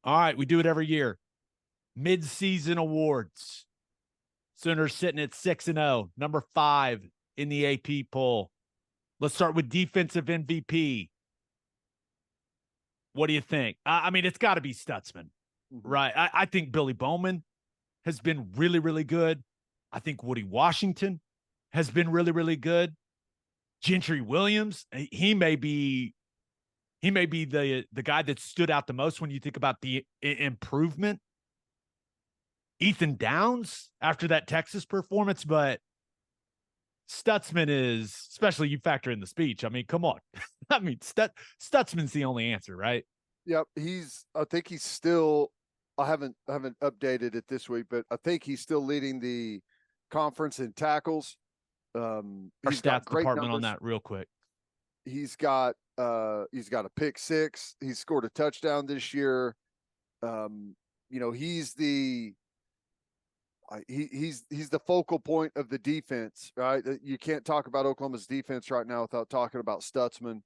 All right, we do it every year. Midseason awards. Sooners sitting at 6-0, number 5 in the AP poll. Let's start with defensive MVP. What do you think? I mean, it's got to be Stutzman, right? I think Billy Bowman has been really, really good. I think Woody Washington has been really, really good. Gentry Williams, he may be the guy that stood out the most when you think about the improvement. Ethan Downs after that Texas performance, but Stutzman is, especially you factor in the speech. I mean, come on. I mean, Stutzman's the only answer, right? Yep, I think he's still. I haven't updated it this week, but I think he's still leading the conference in tackles. Our He's got stats great department numbers on that real quick. He's got a pick six. He's scored a touchdown this year. He's the he's the focal point of the defense, right? You can't talk about Oklahoma's defense right now without talking about Stutzman.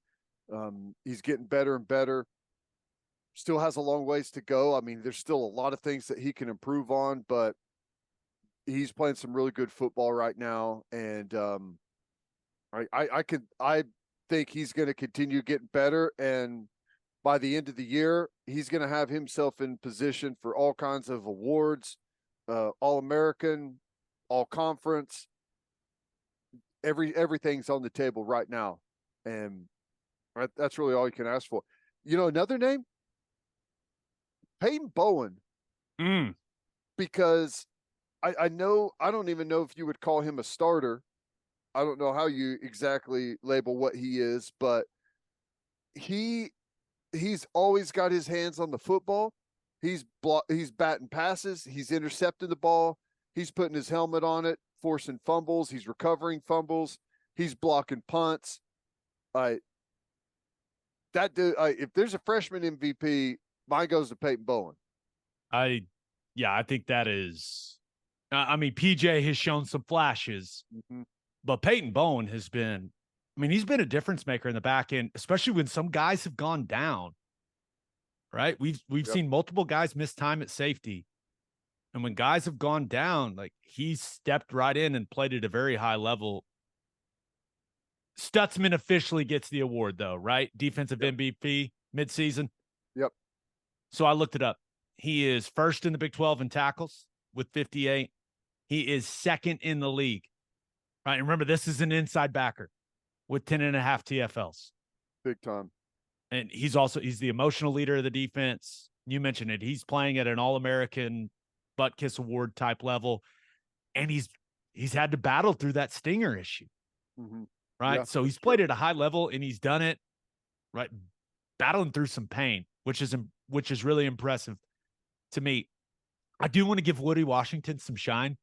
He's getting better and better. Still has a long ways to go. I mean, there's still a lot of things that he can improve on, but he's playing some really good football right now. And I think he's going to continue getting better. And by the end of the year, he's going to have himself in position for all kinds of awards, All-American, All-Conference. Everything's on the table right now. And that's really all you can ask for. Another name? Peyton Bowen. Because I don't even know if you would call him a starter. I don't know how you exactly label what he is, but he's always got his hands on the football. He's batting passes. He's intercepting the ball. He's putting his helmet on it, forcing fumbles. He's recovering fumbles. He's blocking punts. If there's a freshman MVP, mine goes to Peyton Bowen. I think that is. I mean, PJ has shown some flashes, but Peyton Bowen has been. I mean, he's been a difference maker in the back end, especially when some guys have gone down. Right? We've seen multiple guys miss time at safety, and when guys have gone down, like he's stepped right in and played at a very high level. Stutzman officially gets the award, though, right? Defensive MVP midseason. Yep. So I looked it up. He is first in the Big 12 in tackles with 58. He is second in the league. Right. And remember, this is an inside backer with 10.5 TFLs. Big time. And he's the emotional leader of the defense. You mentioned it. He's playing at an All-American butt kiss award type level. And he's had to battle through that stinger issue. Right. Yeah, so he's played at a high level and he's done it right. Battling through some pain, which is really impressive to me. I do want to give Woody Washington some shine.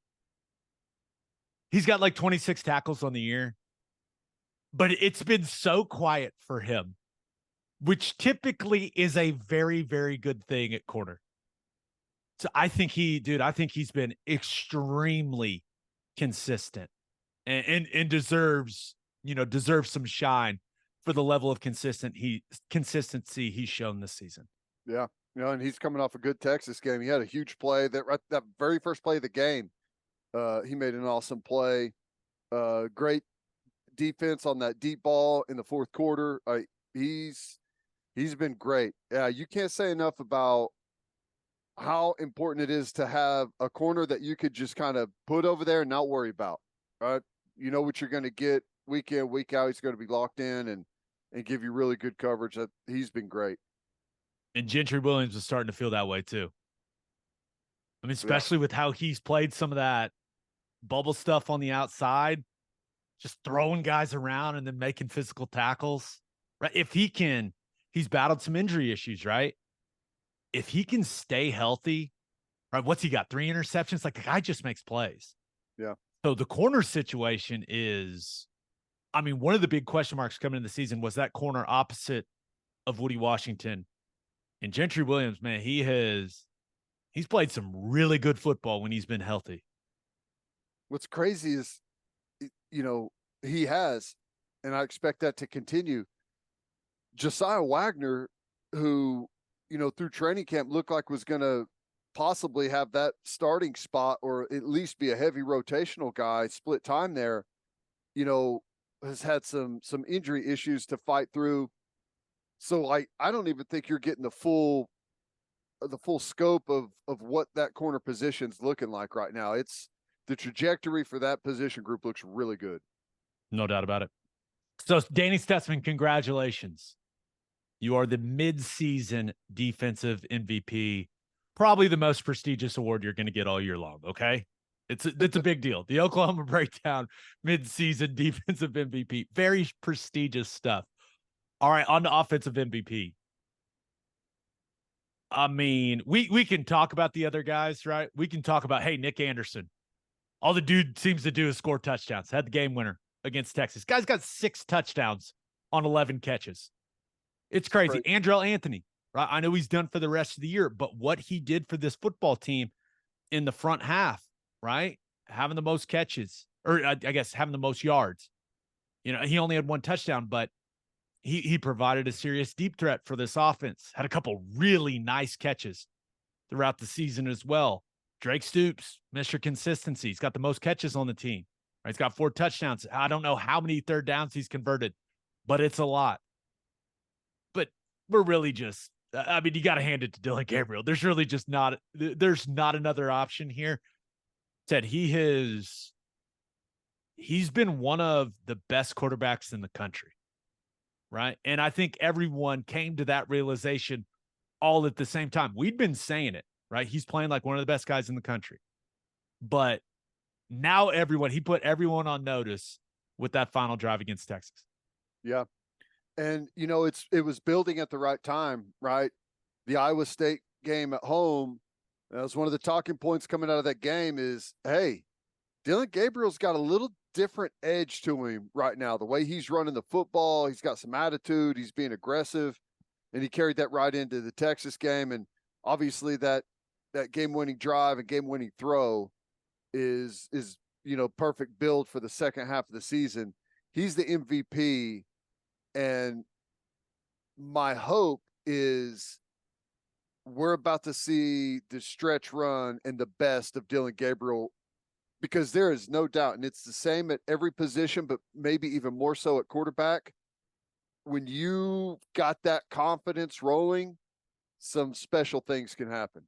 He's got like 26 tackles on the year, but it's been so quiet for him, which typically is a very, very good thing at corner. So I think he's been extremely consistent and deserves some shine for the level of consistency he's shown this season. Yeah. And he's coming off a good Texas game. He had a huge play that very first play of the game. He made an awesome play. Great defense on that deep ball in the fourth quarter. He's been great. Yeah, you can't say enough about how important it is to have a corner that you could just kind of put over there and not worry about. Right? You know what you're going to get week in, week out. He's going to be locked in and give you really good coverage. He's been great. And Gentry Williams is starting to feel that way too. I mean, especially with how he's played some of that bubble stuff on the outside, just throwing guys around and then making physical tackles. Right? He's battled some injury issues, right? If he can stay healthy, right? What's he got? 3 interceptions? Like the guy just makes plays. Yeah. So the corner situation is, I mean, one of the big question marks coming in the season was that corner opposite of Woody Washington. And Gentry Williams, man, he's played some really good football when he's been healthy. What's crazy is, he has, and I expect that to continue. Josiah Wagner, who, through training camp looked like was going to possibly have that starting spot or at least be a heavy rotational guy, split time there, has had some injury issues to fight through. So I don't even think you're getting the full scope of what that corner position's looking like right now. It's the trajectory for that position group looks really good. No doubt about it. So Danny Stutzman, congratulations. You are the midseason defensive MVP, probably the most prestigious award you're going to get all year long. Okay. It's a big deal. The Oklahoma Breakdown midseason defensive MVP, very prestigious stuff. All right. On to offensive MVP. I mean, we can talk about the other guys, right? We can talk about, hey, Nick Anderson. All the dude seems to do is score touchdowns. Had the game winner against Texas. Guy's got 6 touchdowns on 11 catches. It's crazy. Right. Andrell Anthony, right? I know he's done for the rest of the year, but what he did for this football team in the front half, right? Having the most catches, or I guess having the most yards. He only had 1 touchdown, but he provided a serious deep threat for this offense. Had a couple really nice catches throughout the season as well. Drake Stoops, Mr. Consistency. He's got the most catches on the team. Right? He's got 4 touchdowns. I don't know how many third downs he's converted, but it's a lot. But we're really just, I mean, you got to hand it to Dillon Gabriel. There's really just there's not another option here. Ted, he's been one of the best quarterbacks in the country. Right. And I think everyone came to that realization all at the same time. We'd been saying it, right? He's playing like one of the best guys in the country. But now he put everyone on notice with that final drive against Texas. Yeah. And, it was building at the right time, right? The Iowa State game at home, that was one of the talking points coming out of that game is, hey, Dillon Gabriel's got a little different edge to him right now. The way he's running the football, he's got some attitude, he's being aggressive, and he carried that right into the Texas game. And obviously that game-winning drive and game-winning throw is perfect build for the second half of the season. He's the MVP, and my hope is we're about to see the stretch run and the best of Dillon Gabriel, because there is no doubt, and it's the same at every position, but maybe even more so at quarterback. When you got that confidence rolling, some special things can happen.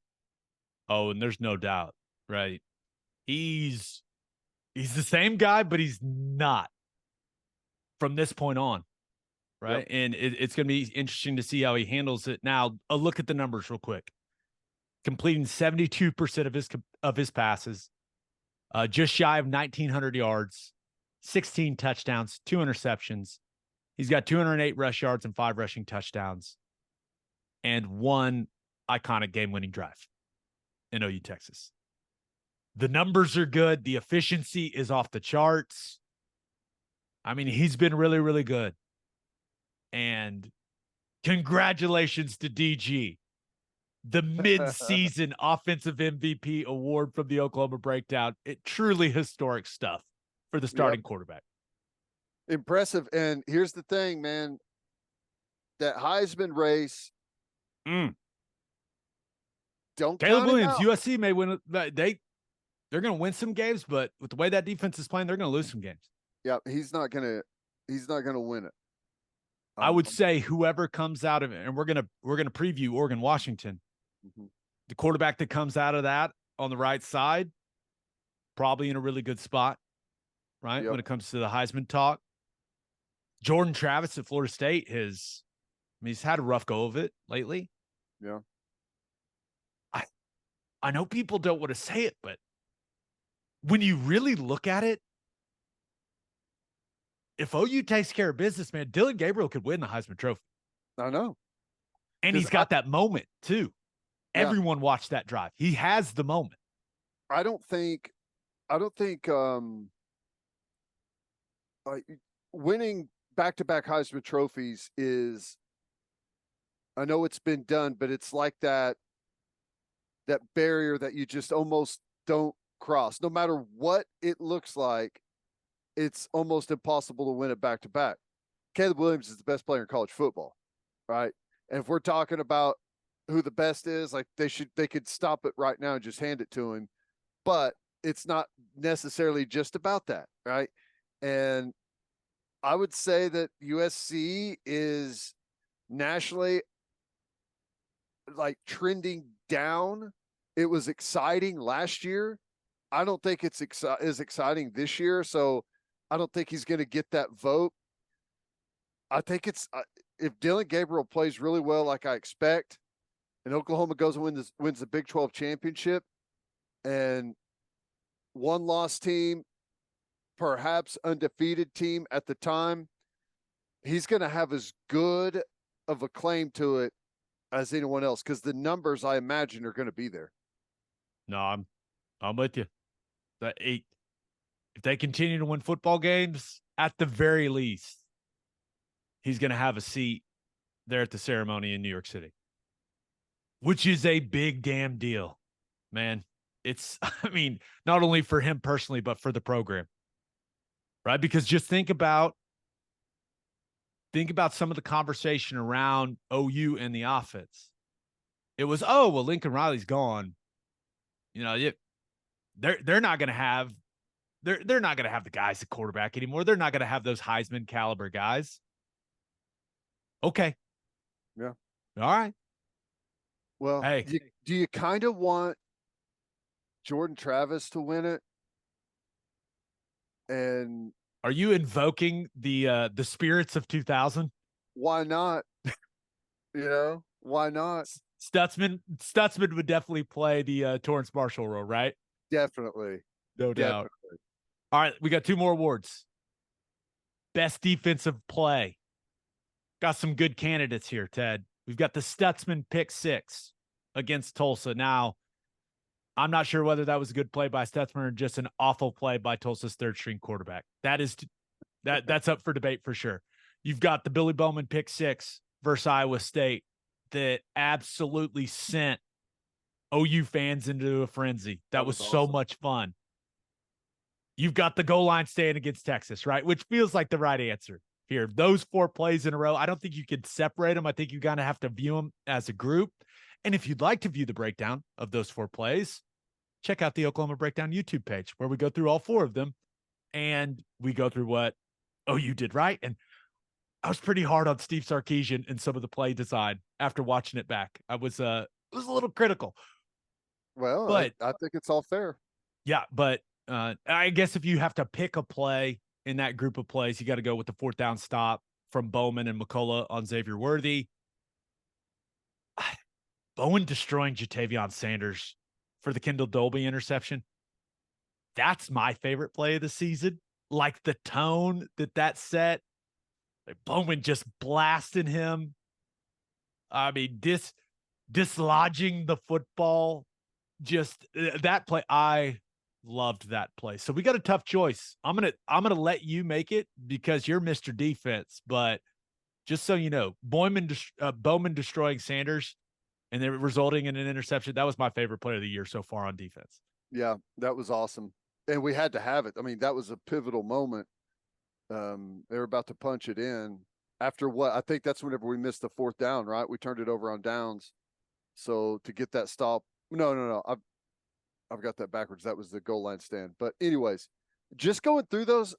Oh, and there's no doubt, right? He's the same guy, but he's not from this point on, right? Yep. And it's going to be interesting to see how he handles it. Now, a look at the numbers real quick. Completing 72% of his passes, just shy of 1,900 yards, 16 touchdowns, 2 interceptions. He's got 208 rush yards and 5 rushing touchdowns, and 1 iconic game-winning drive in OU, Texas. The numbers are good. The efficiency is off the charts. I mean, he's been really, really good. And congratulations to DG, the mid-season offensive MVP award from the Oklahoma Breakdown. It truly historic stuff for the starting quarterback. Impressive. And here's the thing, man, that Heisman race. Don't Caleb count Williams, out. USC may win. They're going to win some games, but with the way that defense is playing, they're going to lose some games. Yeah, he's not going to win it. I would say whoever comes out of it, and we're going to preview Oregon, Washington. Mm-hmm. The quarterback that comes out of that on the right side, probably in a really good spot, right? Yep. When it comes to the Heisman talk. Jordan Travis at Florida State he's had a rough go of it lately. Yeah. I know people don't want to say it, but when you really look at it, if OU takes care of business, man, Dillon Gabriel could win the Heisman Trophy. I know. And he's got that moment too. Yeah. Everyone watched that drive. He has the moment. I don't think winning back-to-back Heisman trophies is, I know it's been done, but it's like that barrier that you just almost don't cross. No matter what it looks like, it's almost impossible to win it back-to-back. Caleb Williams is the best player in college football, right? And if we're talking about who the best is. Like they could stop it right now and just hand it to him. But it's not necessarily just about that, right? And I would say that USC is nationally like trending down. It was exciting last year. I don't think it's as exciting this year. So I don't think he's going to get that vote. I think it's if Dylan Gabriel plays really well, like I expect, and Oklahoma goes and wins the Big 12 championship, and one-loss team, perhaps undefeated team at the time, he's going to have as good of a claim to it as anyone else because the numbers I imagine are going to be there. No, I'm with you. If they continue to win football games, at the very least, he's going to have a seat there at the ceremony in New York City, which is a big damn deal, man. It's, I mean, not only for him personally, but for the program, right? Because just think about some of the conversation around OU and the offense. It was, oh, well, Lincoln Riley's gone. You know, they're not going to have they're not going to have the guys at quarterback anymore. They're not going to have those Heisman caliber guys. Okay. Yeah. All right. Well, hey, do you kind of want Jordan Travis to win it? And are you invoking the spirits of 2000? Why not? Why not? Stutzman would definitely play the Torrance Marshall role, right? Definitely. No doubt. All right, we got 2 more awards. Best defensive play. Got some good candidates here, Ted. We've got the Stutzman pick 6 against Tulsa. Now, I'm not sure whether that was a good play by Stutzman or just an awful play by Tulsa's third-string quarterback. That's up for debate for sure. You've got the Billy Bowman pick 6 versus Iowa State that absolutely sent OU fans into a frenzy. That was so much fun. You've got the goal line stand against Texas, right? Which feels like the right answer here. Those 4 plays in a row, I don't think you could separate them. I think you kind of have to view them as a group. And if you'd like to view the breakdown of those 4 plays, check out the Oklahoma Breakdown YouTube page where we go through all 4 of them and we go through what OU did right. And I was pretty hard on Steve Sarkisian and some of the play design after watching it back. I was a little critical. Well, but I think it's all fair. Yeah, but I guess if you have to pick a play in that group of plays, you got to go with the 4th down stop from Bowman and McCullough on Xavier Worthy. Bowen destroying Jatavion Sanders for the Kendall Dolby interception. That's my favorite play of the season. Like the tone that set. Like Bowman just blasting him. I mean, dislodging the football. Just that play. I loved that play. So we got a tough choice. I'm gonna let you make it because you're Mr. Defense. But just so you know, Bowman destroying Sanders and then resulting in an interception. That was my favorite play of the year so far on defense. Yeah, that was awesome. And we had to have it. I mean, that was a pivotal moment. They were about to punch it in after what I think that's whenever we missed the 4th down, right? We turned it over on downs. So to get that stop. No. I've got that backwards. That was the goal line stand. But anyways, just going through those,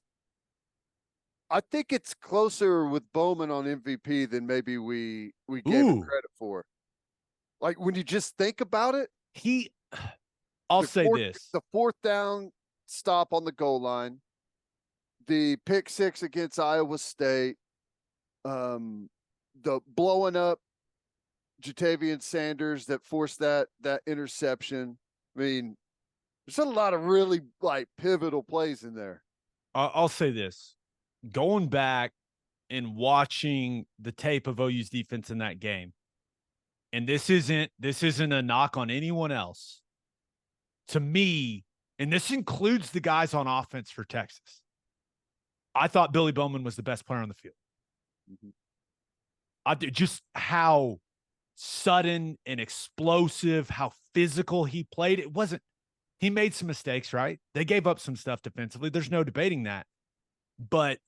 I think it's closer with Bowman on MVP than maybe we gave him credit for. Like when you just think about it, I'll say this. The 4th down stop on the goal line, the pick 6 against Iowa State, the blowing up Jatavion Sanders that forced that interception. I mean, there's a lot of really like pivotal plays in there. I'll say this. Going back and watching the tape of OU's defense in that game, and this isn't a knock on anyone else. To me, and this includes the guys on offense for Texas, I thought Billy Bowman was the best player on the field. Mm-hmm. Just how sudden and explosive, how physical he played. He made some mistakes, right? They gave up some stuff defensively. There's no debating that. But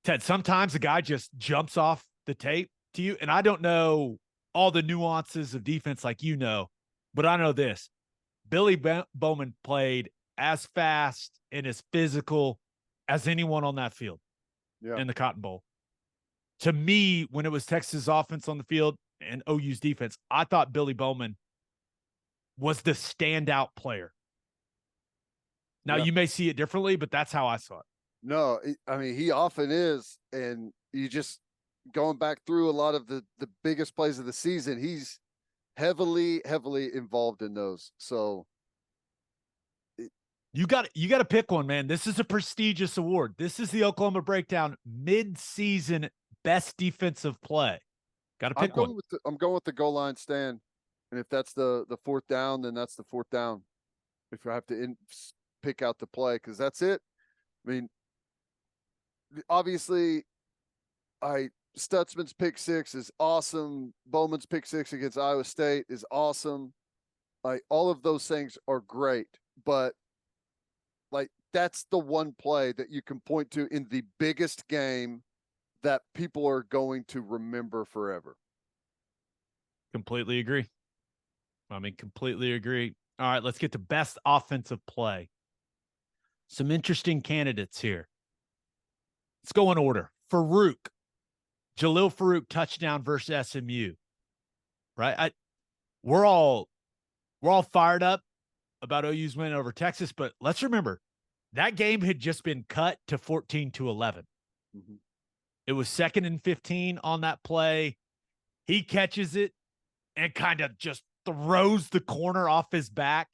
Ted, sometimes a guy just jumps off the tape to you. And I don't know all the nuances of defense like but I know this. Billy Bowman played as fast and as physical as anyone on that field in the Cotton Bowl. To me, when it was Texas offense on the field and OU's defense, I thought Billy Bowman was the standout player. Now, you may see it differently, but that's how I saw it. No, I mean, he often is. And you just going back through a lot of the biggest plays of the season, he's heavily involved in those. So you got to pick one, man. This is a prestigious award. This is the Oklahoma Breakdown mid-season best defensive play. Got to pick one. I'm going with the goal line stand. And if that's the fourth down, then that's the fourth down. If I have to pick out the play, because that's it. I mean, obviously, Stutzman's pick six is awesome. Bowman's pick six against Iowa State is awesome. Like, all of those things are great, but like, that's the one play that you can point to in the biggest game that people are going to remember forever. Completely agree. I mean, completely agree. All right, let's get to best offensive play. Some interesting candidates here. Let's go in order. Jalil Farouk touchdown versus SMU. Right? We're all fired up about OU's win over Texas, but let's remember that game had just been cut to 14-11. Mm-hmm. It was 2nd and 15 on that play. He catches it and kind of just throws the corner off his back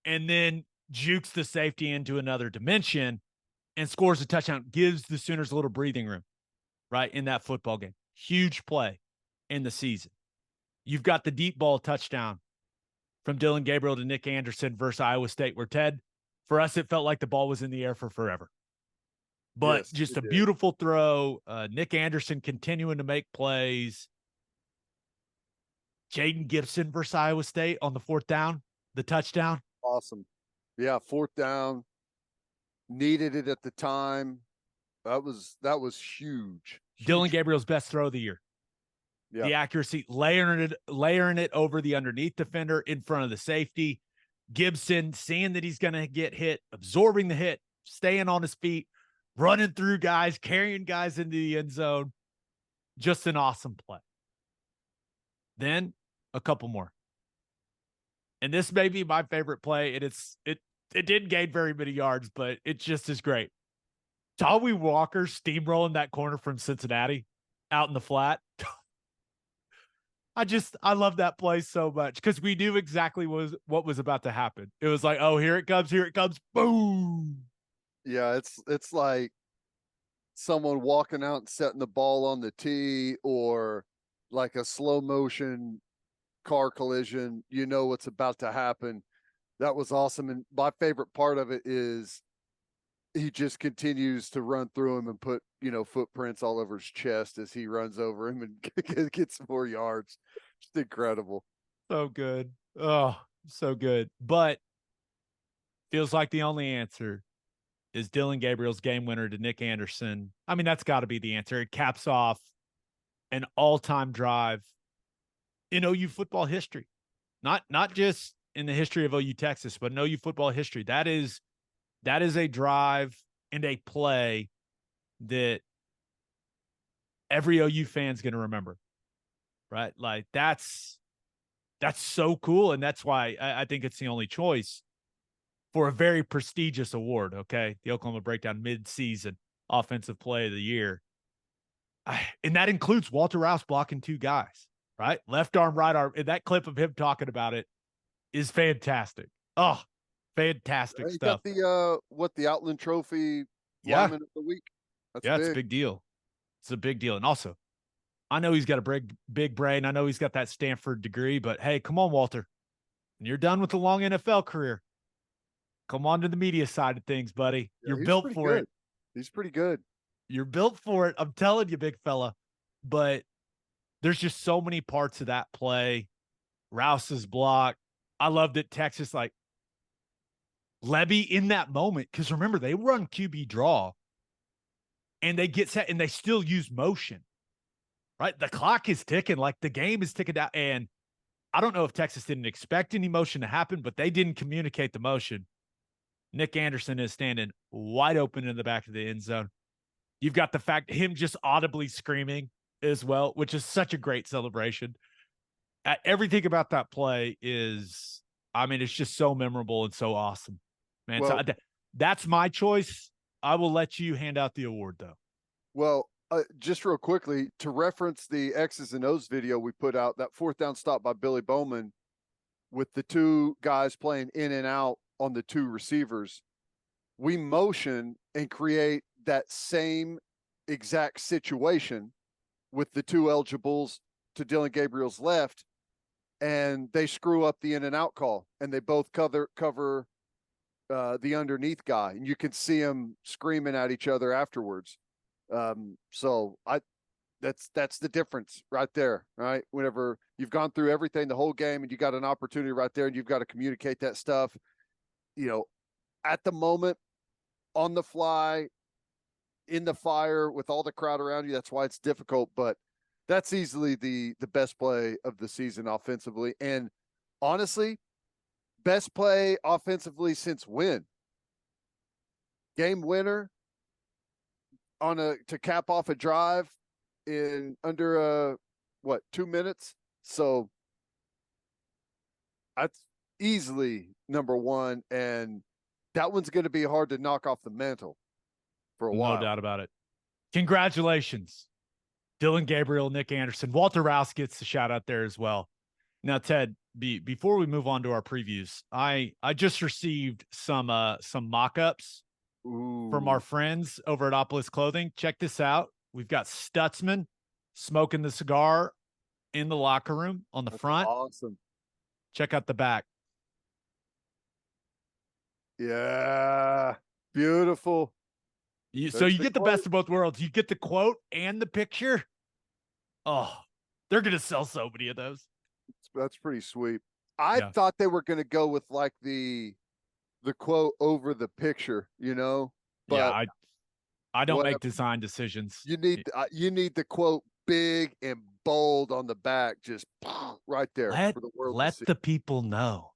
and then jukes the safety into another dimension and scores a touchdown, gives the Sooners a little breathing room, right, in that football game. Huge play in the season. You've got the deep ball touchdown from Dillon Gabriel to Nick Anderson versus Iowa State, where, Ted, for us, it felt like the ball was in the air for forever. But yes, just a beautiful throw. Nick Anderson continuing to make plays. Jaden Gibson versus Iowa State on the fourth down, the touchdown. Awesome. Yeah, fourth down. Needed it at the time. That was huge. Dillon Gabriel's best throw of the year. Yeah. The accuracy, layering it over the underneath defender in front of the safety. Gibson seeing that he's going to get hit, absorbing the hit, staying on his feet, running through guys, carrying guys into the end zone. Just an awesome play. Then a couple more. And this may be my favorite play, and it didn't gain very many yards, but it just is great. Tommy Walker steamrolling that corner from Cincinnati out in the flat. I love that play so much because we knew exactly what was about to happen. It was like, oh, here it comes, boom. Yeah, it's like someone walking out and setting the ball on the tee, or like a slow motion car collision. You know what's about to happen. That was awesome. And my favorite part of it is he just continues to run through him and put, footprints all over his chest as he runs over him and gets more yards. Just incredible. So good. Oh, so good. But feels like the only answer is Dillon Gabriel's game winner to Nick Anderson. I mean, that's got to be the answer. It caps off an all-time drive in OU football history. Not just in the history of OU Texas, but in OU football history. That is a drive and a play that every OU fan's going to remember, right? Like, that's so cool, and that's why I think it's the only choice for a very prestigious award, okay? The Oklahoma Breakdown mid-season offensive play of the year. And that includes Walter Rouse blocking two guys, right? Left arm, right arm. And that clip of him talking about it is fantastic. Oh, fantastic stuff. Got the Outland Trophy lineman of the week. That's it's a big deal. It's a big deal. And also, I know he's got a big brain. I know he's got that Stanford degree, but hey, come on, Walter. When you're done with a long NFL career, come on to the media side of things, buddy. You're built for it. He's pretty good. You're built for it. I'm telling you, big fella. But there's just so many parts of that play. Rouse's block. I loved it. Texas, like, Levy in that moment, because remember, they run QB draw and they get set and they still use motion. right? The clock is ticking, like the game is ticking down. And I don't know if Texas didn't expect any motion to happen, but they didn't communicate the motion. Nick Anderson is standing wide open in the back of the end zone. You've got the fact him just audibly screaming as well, which is such a great celebration. Everything about that play is, I mean, it's just so memorable and so awesome, man. Well, So that's my choice. I will let you hand out the award, though. Well, just real quickly to reference the X's and O's video we put out, that fourth down stop by Billy Bowman with the two guys playing in and out on the two receivers, we motion and create that same exact situation with the two eligibles to Dylan Gabriel's left, and they screw up the in and out call, and they both cover the underneath guy, and you can see them screaming at each other afterwards. So that's the difference right there, right? Whenever you've gone through everything the whole game and you got an opportunity right there and you've got to communicate that stuff, at the moment, on the fly, in the fire with all the crowd around you. That's why it's difficult, but that's easily the best play of the season offensively. And honestly, best play offensively since when? Game winner to cap off a drive in under 2 minutes. So that's easily number one, and that one's going to be hard to knock off the mantle for a while. No doubt about it. Congratulations, Dylan Gabriel, Nick Anderson. Walter Rouse gets the shout out there as well. Now, Ted, before we move on to our previews, I just received some mock-ups from our friends over at Opolis Clothing. Check this out. We've got Stutzman smoking the cigar in the locker room on the front. Awesome. Check out the back. Yeah. Beautiful. So you get the best of both worlds. You get the quote and the picture. Oh, they're going to sell so many of those. That's pretty sweet. I thought they were going to go with like the quote over the picture, But yeah, I don't make design decisions. You need the quote big and bold on the back, just right there for the world. Let the people know.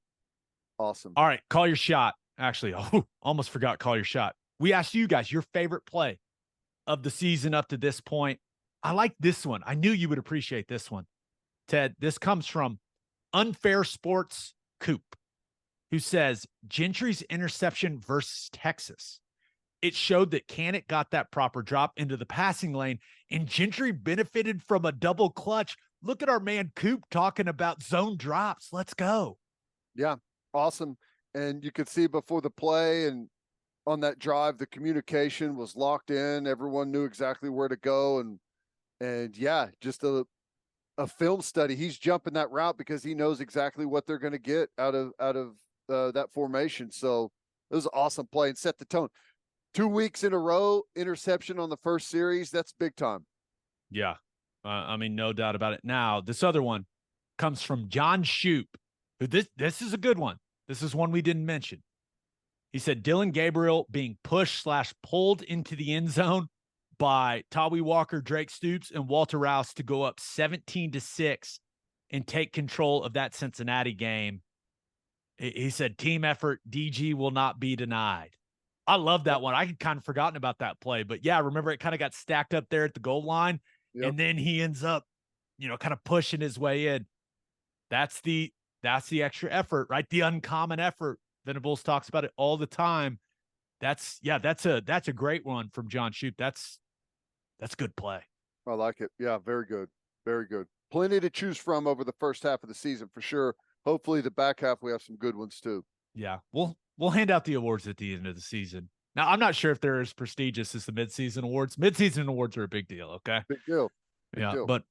Awesome. All right, call your shot. Actually, almost forgot call your shot. We asked you guys your favorite play of the season up to this point. I like this one. I knew you would appreciate this one. Ted, this comes from Unfair Sports Coop, who says Gentry's interception versus Texas. It showed that Canick got that proper drop into the passing lane, and Gentry benefited from a double clutch. Look at our man Coop talking about zone drops. Let's go. Yeah, awesome. And you could see before the play and on that drive, the communication was locked in. Everyone knew exactly where to go. And yeah, just a film study. He's jumping that route because he knows exactly what they're going to get out of that formation. So it was an awesome play and set the tone. 2 weeks in a row, interception on the first series. That's big time. Yeah. I mean, no doubt about it. Now, this other one comes from John Shoup, who this is a good one. This is one we didn't mention. He said Dylan Gabriel being pushed/pulled into the end zone by Tawi Walker, Drake Stoops, and Walter Rouse to go up 17-6 and take control of that Cincinnati game. He said team effort, DG will not be denied. I love that one. I had kind of forgotten about that play, but yeah, remember it kind of got stacked up there at the goal line, and then he ends up, kind of pushing his way in. That's the extra effort, right? The uncommon effort. Venables talks about it all the time. That's a great one from John Shoup. That's good play. I like it. Yeah, very good. Very good. Plenty to choose from over the first half of the season for sure. Hopefully the back half we have some good ones too. Yeah. We'll hand out the awards at the end of the season. Now, I'm not sure if they're as prestigious as the midseason awards. Midseason awards are a big deal, okay? Big deal. Big deal. But